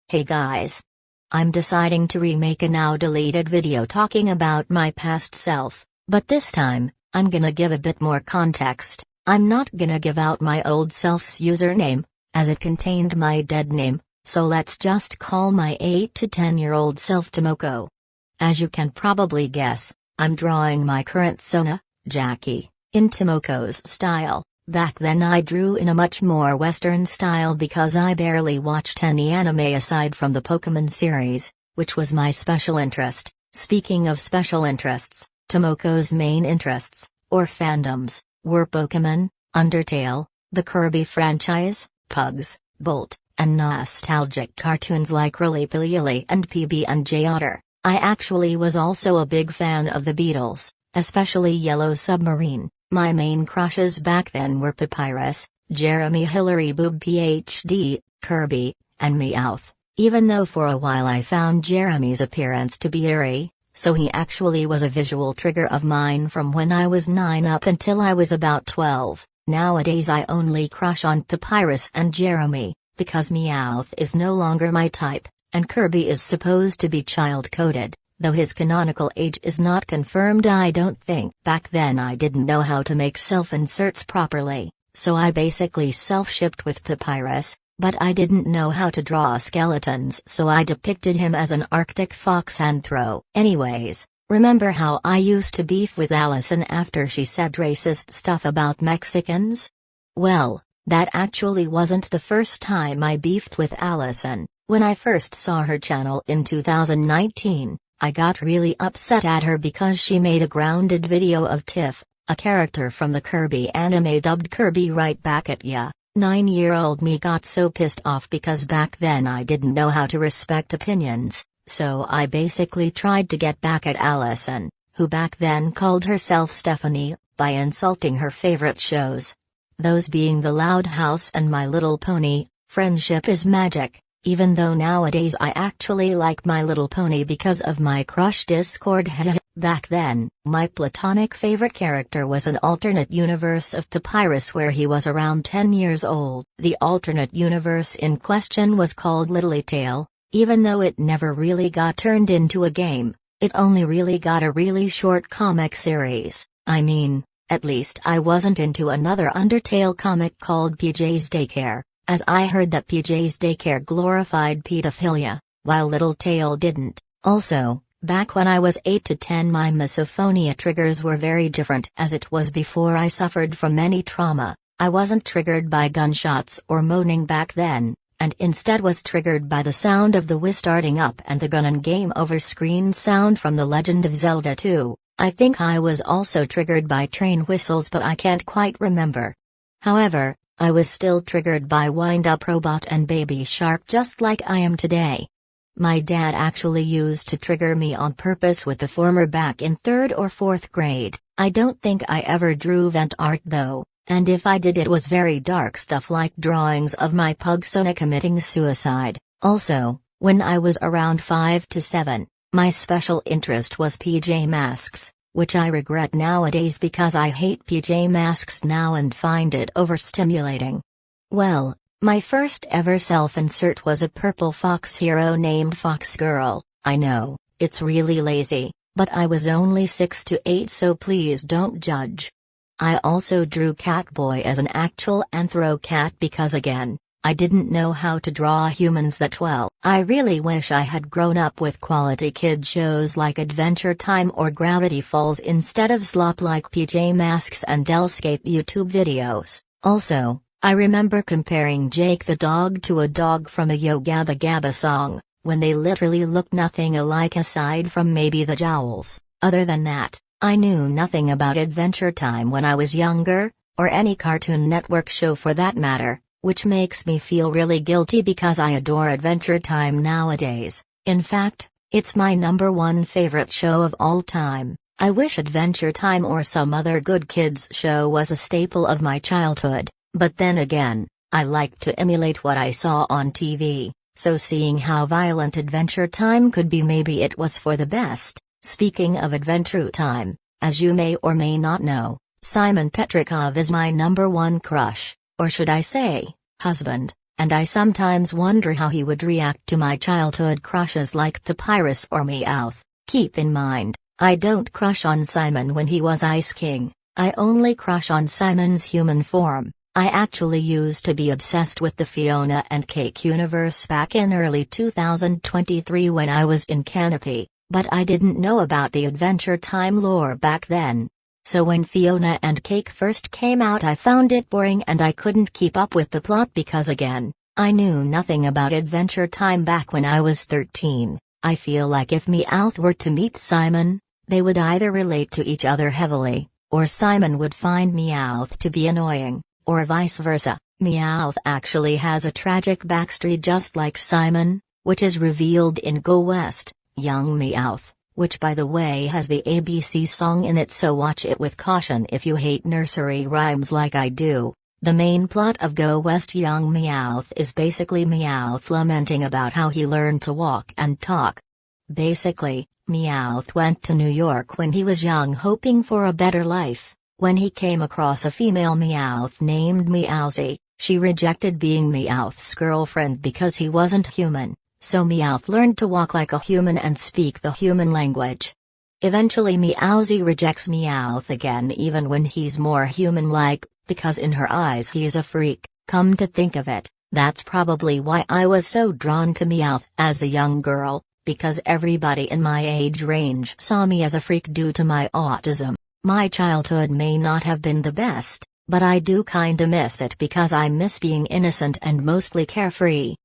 Hey guys. I'm deciding to remake a now deleted video talking about my past self, but this time, I'm gonna give a bit more context. I'm not gonna give out my old self's username, as it contained my dead name, so let's just call my 8 to 10-year-old self Tomoko. As you can probably guess, I'm drawing my current Sona, Jackie, in Tomoko's style. Back then I drew in a much more Western style because I barely watched any anime aside from the Pokemon series, which was my special interest. Speaking of special interests, Tomoko's main interests, or fandoms, were Pokemon, Undertale, the Kirby franchise, Pugs, Bolt, and nostalgic cartoons like Roly-Poly and PB&J Otter. I actually was also a big fan of the Beatles, especially Yellow Submarine. My main crushes back then were Papyrus, Jeremy Hillary Boob PhD, Kirby, and Meowth, even though for a while I found Jeremy's appearance to be eerie, so he actually was a visual trigger of mine from when I was 9 up until I was about 12. Nowadays I only crush on Papyrus and Jeremy, because Meowth is no longer my type, and Kirby is supposed to be child-coded. Though his canonical age is not confirmed, I don't think. Back then I didn't know how to make self-inserts properly, so I basically self-shipped with Papyrus, but I didn't know how to draw skeletons, so I depicted him as an Arctic fox anthro. Anyways, remember how I used to beef with Allison after she said racist stuff about Mexicans? Well, that actually wasn't the first time I beefed with Allison. When I first saw her channel in 2019, I got really upset at her because she made a grounded video of Tiff, a character from the Kirby anime dubbed Kirby right back at ya. 9-year-old me got so pissed off because back then I didn't know how to respect opinions, so I basically tried to get back at Allison, who back then called herself Stephanie, by insulting her favorite shows. Those being The Loud House and My Little Pony. Friendship is magic. Even though nowadays I actually like My Little Pony because of my crush Discord. Back then, my platonic favorite character was an alternate universe of Papyrus where he was around 10 years old. The alternate universe in question was called Littletale. Even though it never really got turned into a game, it only really got a really short comic series. I mean, at least I wasn't into another Undertale comic called PJ's Daycare, as I heard that PJ's Daycare glorified pedophilia, while Littletale didn't. Also, back when I was 8 to 10 my misophonia triggers were very different as it was before I suffered from any trauma. I wasn't triggered by gunshots or moaning back then, and instead was triggered by the sound of the Wii starting up and the gun and game over screen sound from The Legend of Zelda 2. I think I was also triggered by train whistles but I can't quite remember. However, I was still triggered by Wind Up Robot and Baby Shark just like I am today. My dad actually used to trigger me on purpose with the former back in 3rd or 4th grade. I don't think I ever drew vent art though, and if I did it was very dark stuff like drawings of my pug Sona committing suicide. Also, when I was around 5 to 7, my special interest was PJ Masks, which I regret nowadays because I hate PJ Masks now and find it overstimulating. Well, my first ever self-insert was a purple fox hero named Fox Girl. I know, it's really lazy, but I was only 6 to 8 so please don't judge. I also drew Catboy as an actual anthro cat because again, I didn't know how to draw humans that well. I really wish I had grown up with quality kid shows like Adventure Time or Gravity Falls instead of slop like PJ Masks and Dellscape YouTube videos. Also, I remember comparing Jake the dog to a dog from a Yo Gabba Gabba song, when they literally look nothing alike aside from maybe the jowls. Other than that, I knew nothing about Adventure Time when I was younger, or any Cartoon Network show for that matter. Which makes me feel really guilty because I adore Adventure Time nowadays. In fact, it's my #1 favorite show of all time. I wish Adventure Time or some other good kids show was a staple of my childhood, but then again, I liked to emulate what I saw on TV, so seeing how violent Adventure Time could be maybe it was for the best. Speaking of Adventure Time, as you may or may not know, Simon Petrikov is my #1 crush. Or should I say, husband. and I sometimes wonder how he would react to my childhood crushes like Papyrus or Meowth. Keep in mind, I don't crush on Simon when he was Ice King, I only crush on Simon's human form. I actually used to be obsessed with the Fiona and Cake universe back in early 2023 when I was in Canopy, but I didn't know about the Adventure Time lore back then. So when Fiona and Cake first came out I found it boring and I couldn't keep up with the plot because again, I knew nothing about Adventure Time back when I was 13. I feel like if Meowth were to meet Simon, they would either relate to each other heavily, or Simon would find Meowth to be annoying, or vice versa. Meowth actually has a tragic backstory just like Simon, which is revealed in Go West, Young Meowth, which by the way has the ABC song in it, so watch it with caution if you hate nursery rhymes like I do. The main plot of Go West Young Meowth is basically Meowth lamenting about how he learned to walk and talk. Basically, Meowth went to New York when he was young hoping for a better life. When he came across a female Meowth named Meowsy, she rejected being Meowth's girlfriend because he wasn't human. So Meowth learned to walk like a human and speak the human language. Eventually Meowsy rejects Meowth again even when he's more human-like, because in her eyes he is a freak. Come to think of it, that's probably why I was so drawn to Meowth as a young girl, because everybody in my age range saw me as a freak due to my autism. My childhood may not have been the best, but I do kinda miss it because I miss being innocent and mostly carefree.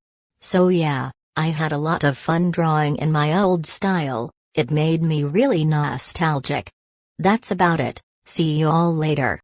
So yeah. I had a lot of fun drawing in my old style, it made me really nostalgic. That's about it, see you all later.